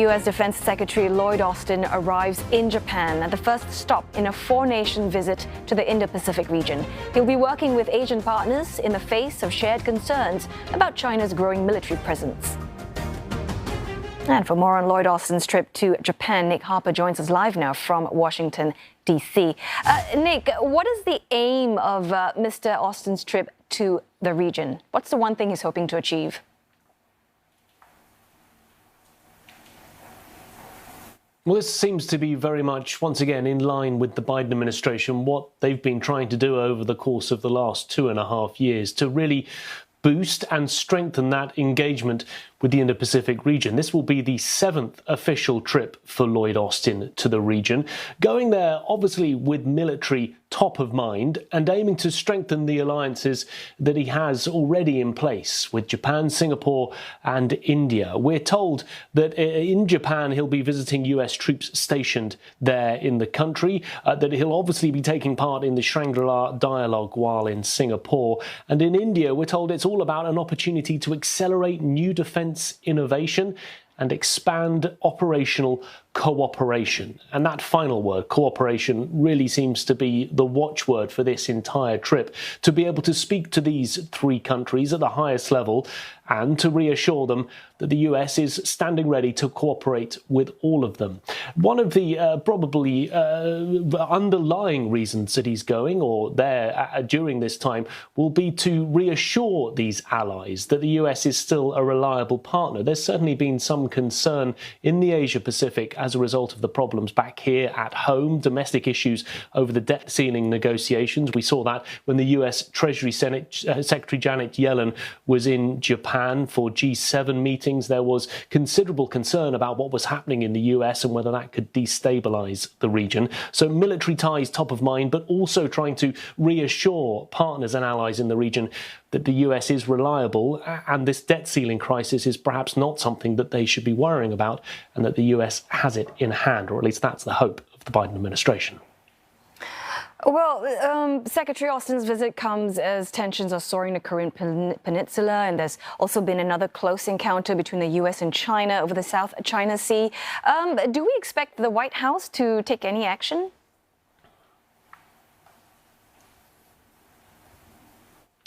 U.S. Defense Secretary Lloyd Austin arrives in Japan at the first stop in a four-nation visit to the Indo-Pacific region. He'll be working with Asian partners in the face of shared concerns about China's growing military presence. And for more on Lloyd Austin's trip to Japan, Nick Harper joins us live now from Washington, D.C. Nick, what is the aim of Mr. Austin's trip to the region? What's the one thing he's hoping to achieve? Well, this seems to be very much, once again, in line with the Biden administration, what they've been trying to do over the course of the last 2.5 years to really boost and strengthen that engagement with the Indo-Pacific region. This will be the 7th official trip for Lloyd Austin to the region, going there obviously with military top of mind and aiming to strengthen the alliances that he has already in place with Japan, Singapore and India. We're told that in Japan he'll be visiting US troops stationed there in the country, that he'll obviously be taking part in the Shangri-La dialogue while in Singapore. And in India, we're told it's all about an opportunity to accelerate new defense innovation and expand operational cooperation. And that final word, cooperation, really seems to be the watchword for this entire trip, to be able to speak to these three countries at the highest level and to reassure them that the US is standing ready to cooperate with all of them. One of the probably underlying reasons that he's going or there during this time will be to reassure these allies that the US is still a reliable partner. There's certainly been some concern in the Asia-Pacific as a result of the problems back here at home, domestic issues over the debt ceiling negotiations. We saw that when the US Treasury Secretary Janet Yellen was in Japan for G7 meetings. There was considerable concern about what was happening in the US and whether that could destabilize the region. So military ties top of mind, but also trying to reassure partners and allies in the region that the US is reliable and this debt ceiling crisis is perhaps not something that they should be worrying about and that the US has it in hand, or at least that's the hope of the Biden administration. Well, Secretary Austin's visit comes as tensions are soaring in the Korean Peninsula, and there's also been another close encounter between the U.S. and China over the South China Sea. Do we expect the White House to take any action?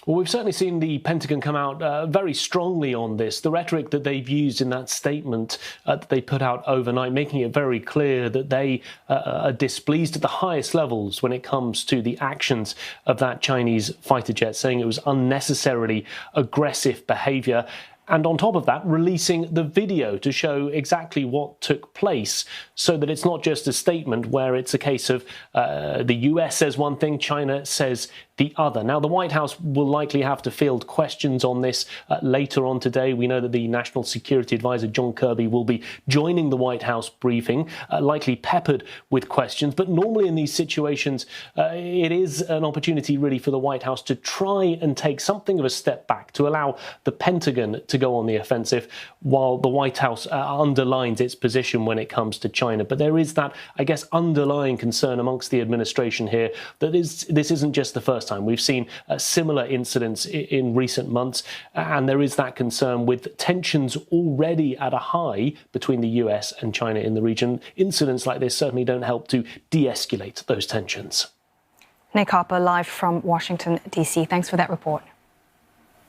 Well, we've certainly seen the Pentagon come out very strongly on this. The rhetoric that they've used in that statement that they put out overnight, making it very clear that they are displeased at the highest levels when it comes to the actions of that Chinese fighter jet, saying it was unnecessarily aggressive behavior. And on top of that, releasing the video to show exactly what took place so that it's not just a statement where it's a case of the US says one thing, China says the other. Now, the White House will likely have to field questions on this later on today. We know that the National Security Advisor, John Kirby, will be joining the White House briefing, likely peppered with questions. But normally in these situations, it is an opportunity really for the White House to try and take something of a step back, to allow the Pentagon to go on the offensive while the White House underlines its position when it comes to China. But there is that, I guess, underlying concern amongst the administration here that this isn't just the first time. We've seen similar incidents in recent months, and there is that concern with tensions already at a high between the US and China in the region. Incidents like this certainly don't help to de-escalate those tensions. Nick Harper, live from Washington, D.C. Thanks for that report.